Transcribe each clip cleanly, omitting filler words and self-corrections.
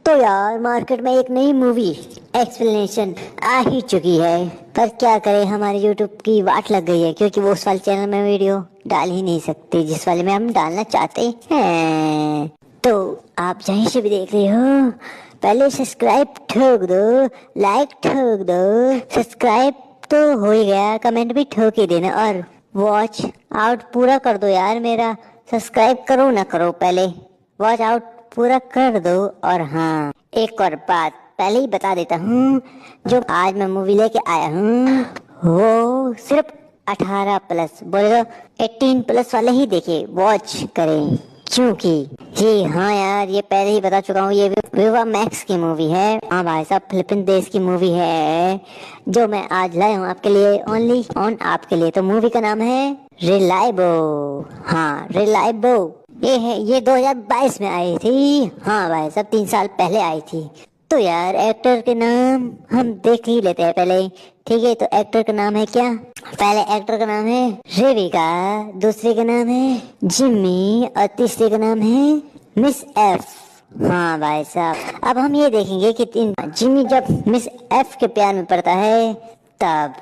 तो यार मार्केट में एक नई मूवी एक्सप्लेनेशन आ ही चुकी है, पर क्या करें, हमारे यूट्यूब की वाट लग गई है क्योंकि वो उस वाले चैनल में वीडियो डाल ही नहीं सकते जिस वाले में हम डालना चाहते हैं। तो आप जहीं से भी देख रहे हो, पहले सब्सक्राइब ठोक दो, लाइक ठोक दो। सब्सक्राइब तो हो ही गया, कमेंट भी ठोक ही देना और वॉच आउट पूरा कर दो यार मेरा। सब्सक्राइब करो ना करो, पहले वॉच आउट पूरा कर दो। और हाँ, एक और बात पहले ही बता देता हूँ, जो आज मैं मूवी लेके आया हूँ वो सिर्फ 18+ बोले तो 18+ वाले ही देखे वॉच करें, क्योंकि जी हाँ यार, ये पहले ही बता चुका हूँ, ये विवा मैक्स की मूवी है। हाँ भाई साहब, फिलिपीन देश की मूवी है जो मैं आज लाया हूँ आपके लिए, ओनली ऑन आपके लिए। तो मूवी का नाम है रिलायबो। हाँ रिलायबो, ये 2022 में आई थी। हाँ भाई साहब, 3 साल पहले आई थी। तो यार एक्टर के नाम हम देख ही लेते हैं पहले, ठीक है। तो एक्टर का नाम है क्या, पहले एक्टर का नाम है रेविका, दूसरे का नाम है जिम्मी और तीसरे का नाम है मिस एफ। हाँ भाई साहब, अब हम ये देखेंगे कि जिम्मी जब मिस एफ के प्यार में पड़ता है तब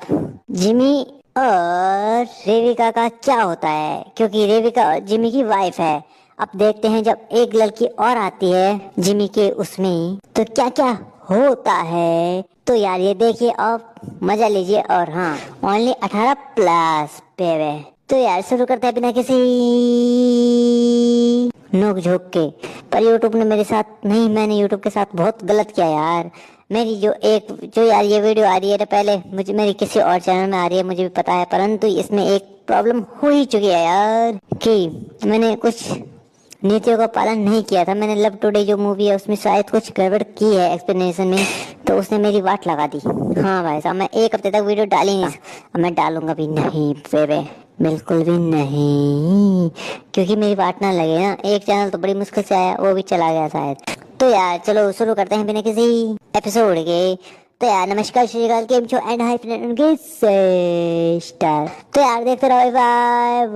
जिम्मी और रेविका का क्या होता है, क्योंकि रेविका जिम्मी की वाइफ है। अब देखते हैं जब एक लड़की और आती है जिम्मी के उसमें तो क्या क्या होता है। तो यार ये देखिए और मजा लीजिए। और हाँ, ओनली 18+ पे। तो यार शुरू करते हैं बिना किसी नोक झोंक के। पर यूट्यूब ने मेरे साथ नहीं, मैंने यूट्यूब के साथ बहुत गलत किया यार। मेरी जो यार ये वीडियो आ रही है ना, पहले मुझे मेरी किसी और चैनल में आ रही है, मुझे भी पता है, परंतु इसमें एक प्रॉब्लम हो ही चुकी है यार कि मैंने कुछ नीतियों का पालन नहीं किया था। मैंने लव टुडे जो मूवी है उसमें शायद कुछ गड़बड़ की है एक्सप्लेनेशन में, तो उसने मेरी वाट लगा दी। हाँ भाई साहब, मैं 1 हफ्ते तक वीडियो डाल ही नहीं, अब मैं डालूंगा भी नहीं बेबे, बिल्कुल भी नहीं, क्योंकि मेरी वाट ना लगे ना। एक चैनल तो बड़ी मुश्किल से आया, वो भी चला गया शायद। तो यार चलो शुरू करते हैं बिना किसी एपिसोड के। तो यार नमस्कार, श्रीकाल, केम छो एंड हाई फ्रेंड स्टार। तो यार देखते रहो बाय।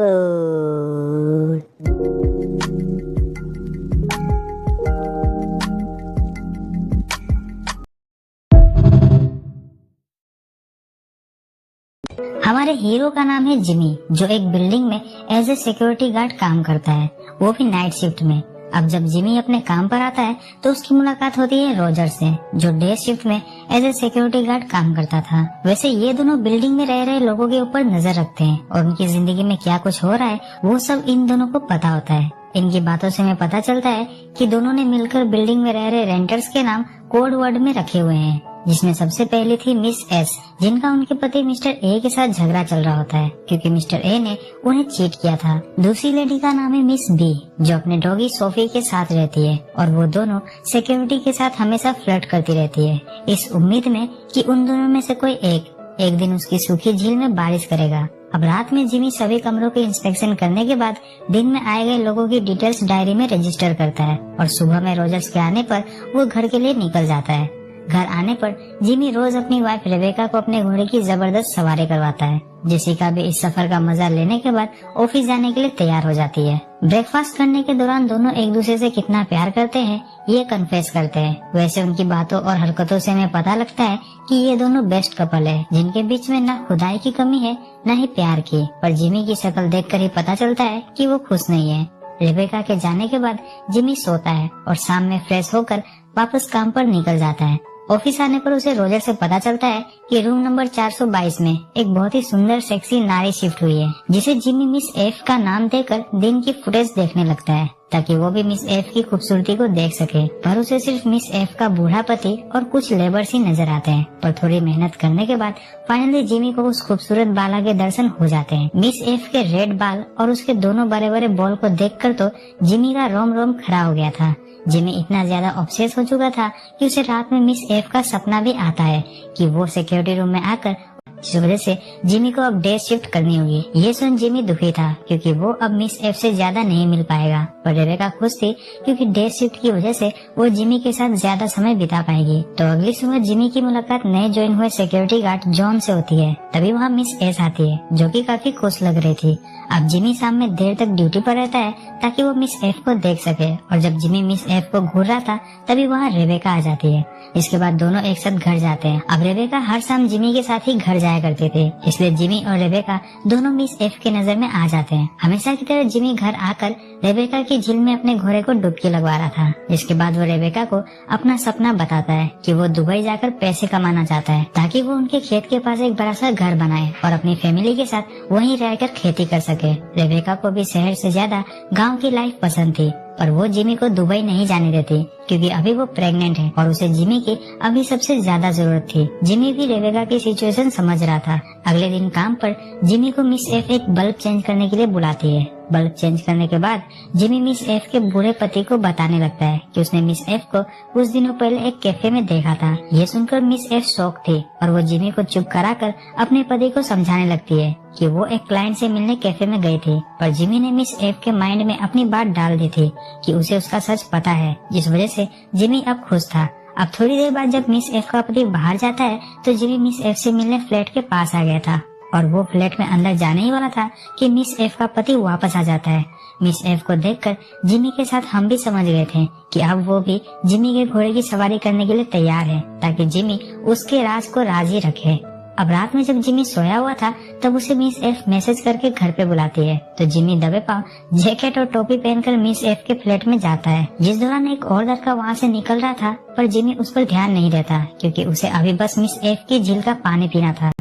हमारे हीरो का नाम है जिमी, जो एक बिल्डिंग में एज ए सिक्योरिटी गार्ड काम करता है, वो भी नाइट शिफ्ट में। अब जब जिमी अपने काम पर आता है तो उसकी मुलाकात होती है रोजर से, जो डे शिफ्ट में एज ए सिक्योरिटी गार्ड काम करता था। वैसे ये दोनों बिल्डिंग में रह रहे लोगों के ऊपर नजर रखते हैं और उनकी जिंदगी में क्या कुछ हो रहा है वो सब इन दोनों को पता होता है। इनकी बातों से हमें पता चलता है कि दोनों ने मिलकर बिल्डिंग में रह रहे रेंटर्स के नाम कोड वर्ड में रखे हुए हैं, जिसमें सबसे पहले थी मिस एस, जिनका उनके पति मिस्टर ए के साथ झगड़ा चल रहा होता है क्योंकि मिस्टर ए ने उन्हें चीट किया था। दूसरी लेडी का नाम है मिस बी, जो अपने डॉगी सोफी के साथ रहती है और वो दोनों सिक्योरिटी के साथ हमेशा फ्लर्ट करती रहती है, इस उम्मीद में कि उन दोनों में से कोई एक दिन उसकी सूखी झील में बारिश करेगा। अब रात में जिमी सभी कमरों के इंस्पेक्शन करने के बाद दिन में आए गए लोगों की डिटेल्स डायरी में रजिस्टर करता है और सुबह में रोजर्स के आने पर वो घर के लिए निकल जाता है। घर आने पर जिमी रोज अपनी वाइफ रेबेका को अपने घोड़े की जबरदस्त सवारी करवाता है। जेसिका भी इस सफर का मजा लेने के बाद ऑफिस जाने के लिए तैयार हो जाती है। ब्रेकफास्ट करने के दौरान दोनों एक दूसरे से कितना प्यार करते हैं ये कन्फेस करते हैं। वैसे उनकी बातों और हरकतों से हमें पता लगता है कि ये दोनों बेस्ट कपल है, जिनके बीच में न खुदाई की कमी है न ही प्यार की। पर जिमी की शक्ल देखकर ही पता चलता है कि वो खुश नहीं है। रेबेका के जाने के बाद जिमी सोता है और शाम में फ्रेश होकर वापस काम पर निकल जाता है। ऑफिस आने पर उसे रोजर से पता चलता है कि रूम नंबर 422 में एक बहुत ही सुंदर सेक्सी नारी शिफ्ट हुई है, जिसे जिमी मिस एफ का नाम देकर दिन की फुटेज देखने लगता है ताकि वो भी मिस एफ की खूबसूरती को देख सके। पर उसे सिर्फ मिस एफ का बूढ़ा पति और कुछ लेबर्स ही नजर आते हैं। पर थोड़ी मेहनत करने के बाद फाइनली जिमी को उस खूबसूरत बाला के दर्शन हो जाते हैं। मिस एफ के रेड बाल और उसके दोनों बड़े बड़े बॉल को देखकर तो जिमी का रोम रोम खड़ा हो गया था। जिमी इतना ज्यादा ऑब्सेस हो चुका था कि उसे रात में मिस एफ का सपना भी आता है कि वो सिक्योरिटी रूम में आकर जिस वजह से जिमी को अब डे शिफ्ट करनी होगी। ये सुन जिमी दुखी था क्योंकि वो अब मिस एफ से ज्यादा नहीं मिल पाएगा, पर रेबेका खुश थी क्योंकि डे शिफ्ट की वजह से वो जिमी के साथ ज्यादा समय बिता पाएगी। तो अगली सुबह जिमी की मुलाकात नए ज्वाइन हुए सिक्योरिटी गार्ड जॉन से होती है। तभी वहाँ मिस एस आती है जो कि काफी खुश लग रही थी। अब जिमी शाम में देर तक ड्यूटी पर रहता है ताकि वो मिस एफ को देख सके, और जब जिमी मिस एफ को घूर रहा था तभी वहाँ रेबेका आ जाती है। इसके बाद दोनों एक साथ घर जाते हैं। अब रेबेका हर शाम जिमी के साथ ही घर जाया करते थे, इसलिए जिमी और रेबेका दोनों मिस एफ के नजर में आ जाते हैं। हमेशा की तरह जिमी घर आकर रेबेका की झील में अपने घोड़े को डुबकी लगवा रहा था। जिसके बाद वो रेबेका को अपना सपना बताता है कि वो दुबई जाकर पैसे कमाना चाहता है ताकि वो उनके खेत के पास एक बड़ा सा घर बनाए और अपनी फैमिली के साथ वहीं रहकर खेती कर सके। रेबेका को भी शहर से ज्यादा गाँव की लाइफ पसंद थी, पर वो जिमी को दुबई नहीं जाने देती क्योंकि अभी वो प्रेग्नेंट है और उसे जिमी की अभी सबसे ज्यादा जरूरत थी। जिमी भी रेबेका की सिचुएशन समझ रहा था। अगले दिन काम पर जिमी को मिस एफ एक बल्ब चेंज करने के लिए बुलाती है। बल्ब चेंज करने के बाद जिमी मिस एफ के बूढ़े पति को बताने लगता है कि उसने मिस एफ को कुछ दिनों पहले एक कैफे में देखा था। ये सुनकर मिस एफ शॉक थी और वो जिमी को चुप कराकर अपने पति को समझाने लगती है कि वो एक क्लाइंट से मिलने कैफे में गई थी, पर जिमी ने मिस एफ के माइंड में अपनी बात डाल दी थी कि उसे उसका सच पता है, जिस वजह से जिमी अब खुश था। अब थोड़ी देर बाद जब मिस एफ का पति बाहर जाता है तो जिमी मिस एफ से मिलने फ्लैट के पास आ गया था और वो फ्लैट में अंदर जाने ही वाला था कि मिस एफ का पति वापस आ जाता है। मिस एफ को देखकर जिमी के साथ हम भी समझ गए थे कि अब वो भी जिमी के घोड़े की सवारी करने के लिए तैयार है ताकि जिमी उसके राज को राजी रखे। अब रात में जब जिमी सोया हुआ था तब उसे मिस एफ मैसेज करके घर पे बुलाती है, तो जिमी दबे पांव जैकेट और टोपी पहनकर मिस एफ के फ्लैट में जाता है। जिस दौरान एक और लड़का वहाँ से निकल रहा था, पर जिमी उस पर ध्यान नहीं देता क्योंकि उसे अभी बस मिस एफ की झील का पानी पीना था।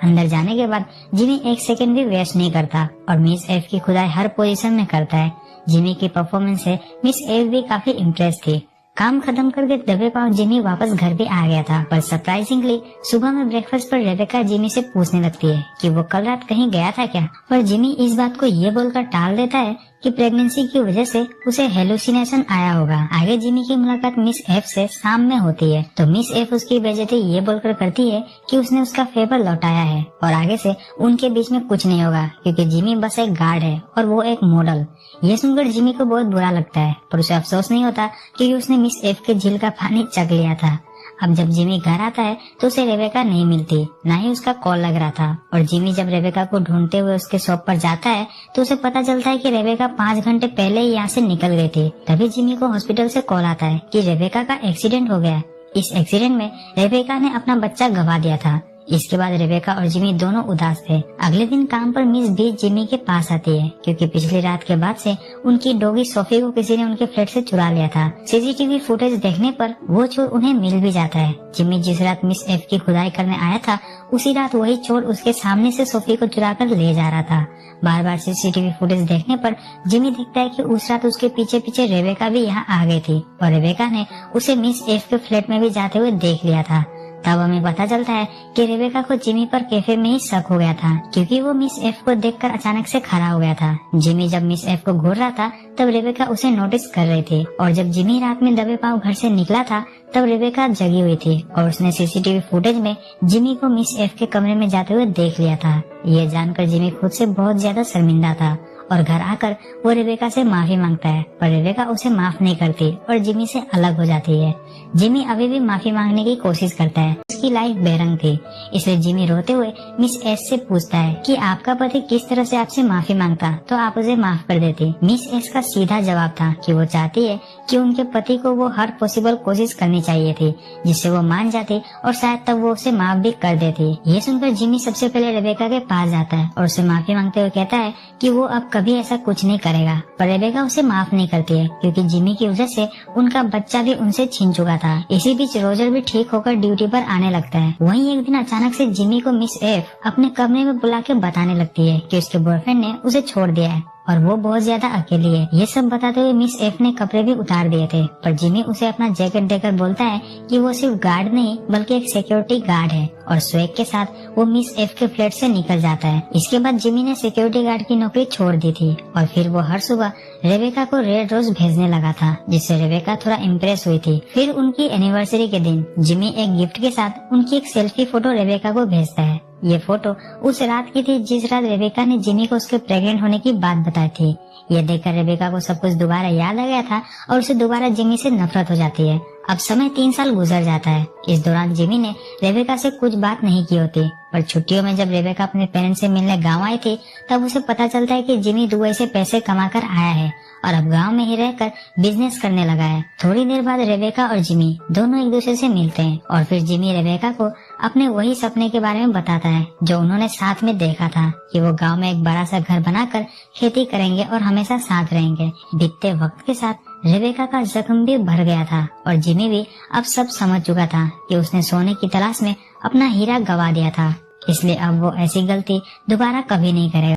अंदर जाने के बाद जिमी एक सेकंड भी वेस्ट नहीं करता और मिस एफ की खुदाई हर पोजीशन में करता है। जिमी की परफॉर्मेंस से मिस एफ भी काफी इम्प्रेस थी। काम खत्म करके दबे पांव जिमी वापस घर भी आ गया था, पर सरप्राइजिंगली सुबह में ब्रेकफास्ट पर रेबेका जिमी से पूछने लगती है कि वो कल रात कहीं गया था क्या, पर जिमी इस बात को ये बोलकर टाल देता है कि प्रेगनेंसी की वजह से उसे हेलुसिनेशन आया होगा। आगे जिमी की मुलाकात मिस एफ से शाम में होती है, तो मिस एफ उसकी बेइज्जती ये बोलकर करती है कि उसने उसका फेवर लौटाया है और आगे से उनके बीच में कुछ नहीं होगा क्योंकि जिमी बस एक गार्ड है और वो एक मॉडल। ये सुनकर जिमी को बहुत बुरा लगता है, पर उसे अफसोस नहीं होता क्योंकि उसने मिस एफ के झील का पानी चख लिया था। अब जब जिमी घर आता है तो उसे रेबेका नहीं मिलती, न ही उसका कॉल लग रहा था, और जिमी जब रेबेका को ढूंढते हुए उसके शॉप पर जाता है तो उसे पता चलता है कि रेबेका 5 घंटे पहले ही यहाँ से निकल गई थी। तभी जिमी को हॉस्पिटल से कॉल आता है कि रेबेका का एक्सीडेंट हो गया। इस एक्सीडेंट में रेबेका ने अपना बच्चा गंवा दिया था। इसके बाद रेबेका और जिमी दोनों उदास थे। अगले दिन काम पर मिस बी जिमी के पास आती है क्योंकि पिछली रात के बाद से उनकी डॉगी सोफी को किसी ने उनके फ्लैट से चुरा लिया था। सीसीटीवी फुटेज देखने पर वो चोर उन्हें मिल भी जाता है। जिमी जिस रात मिस एफ की खुदाई करने आया था उसी रात वही चोर उसके सामने से सोफी को चुरा कर ले जा रहा था। बार बार सीसीटीवी फुटेज देखने पर जिमी देखता है कि उस रात उसके पीछे पीछे रेबेका भी यहाँ आ गई थी और रेबेका ने उसे मिस एफ के फ्लैट में भी जाते हुए देख लिया था। तब हमें पता चलता है कि रेबेका को जिमी पर कैफे में ही शक हो गया था क्योंकि वो मिस एफ को देखकर अचानक से खड़ा हो गया था। जिमी जब मिस एफ को घूर रहा था तब रेबेका उसे नोटिस कर रही थी, और जब जिमी रात में दबे पांव घर से निकला था तब रेबेका जगी हुई थी और उसने सीसीटीवी फुटेज में जिमी को मिस एफ के कमरे में जाते हुए देख लिया था। ये जानकर जिमी खुद से बहुत ज्यादा शर्मिंदा था और घर आकर वो रेबेका से माफी मांगता है, पर रेबेका उसे माफ नहीं करती और जिमी से अलग हो जाती है। जिमी अभी भी माफी मांगने की कोशिश करता है। उसकी लाइफ बेरंग थी, इसलिए जिमी रोते हुए मिस एस से पूछता है कि आपका पति किस तरह से आपसे माफी मांगता तो आप उसे माफ कर देती। मिस एस का सीधा जवाब था कि वो चाहती है कि उनके पति को वो हर पॉसिबल कोशिश करनी चाहिए थी जिससे वो मान जाती और शायद तब वो उसे माफ भी कर देती। ये सुनकर जिमी सबसे पहले रेबेका के पास जाता है और उसे माफी मांगते हुए कहता है कि वो अब कभी ऐसा कुछ नहीं करेगा, पर रेबेका उसे माफ नहीं करती है क्योंकि जिमी की वजह से उनका बच्चा भी उनसे छीन चुका था। इसी बीच रोजर भी ठीक होकर ड्यूटी पर आने लगता है। वहीं एक दिन अचानक से जिमी को मिस एफ अपने कमरे में बुला के बताने लगती है कि उसके बॉयफ्रेंड ने उसे छोड़ दिया है और वो बहुत ज्यादा अकेली है। ये सब बताते हुए मिस एफ ने कपड़े भी उतार दिए थे, पर जिमी उसे अपना जैकेट देकर बोलता है कि वो सिर्फ गार्ड नहीं बल्कि एक सिक्योरिटी गार्ड है, और स्वैग के साथ वो मिस एफ के फ्लैट से निकल जाता है। इसके बाद जिमी ने सिक्योरिटी गार्ड की नौकरी छोड़ दी थी और फिर वो हर सुबह रेबेका को रेड रोज भेजने लगा था, जिससे रेबेका थोड़ा इम्प्रेस हुई थी। फिर उनकी एनिवर्सरी के दिन जिमी एक गिफ्ट के साथ उनकी एक सेल्फी फोटो रेबेका को भेजता है ये फोटो उस रात की थी जिस रात रेबेका ने जिमी को उसके प्रेग्नेंट होने की बात बताई थी। ये देखकर रेबेका को सब कुछ दोबारा याद आ गया था और उसे दोबारा जिमी से नफरत हो जाती है। अब समय 3 साल गुजर जाता है। इस दौरान जिमी ने रेबेका से कुछ बात नहीं की होती, पर छुट्टियों में जब रेबेका अपने पेरेंट्स से मिलने गांव आई थी तब उसे पता चलता है कि जिमी दुबई से पैसे कमाकर आया है और अब गांव में ही रहकर बिजनेस करने लगा है। थोड़ी देर बाद रेबेका और जिमी दोनों एक दूसरे से मिलते हैं और फिर जिमी रेबेका को अपने वही सपने के बारे में बताता है जो उन्होंने साथ में देखा था कि वो गांव में एक बड़ा सा घर बनाकर खेती करेंगे और हमेशा साथ रहेंगे। बीतते वक्त के साथ रेबेका का जख्म भी भर गया था और जिमी भी अब सब समझ चुका था कि उसने सोने की तलाश में अपना हीरा गवा दिया था, इसलिए अब वो ऐसी गलती दोबारा कभी नहीं करेगा।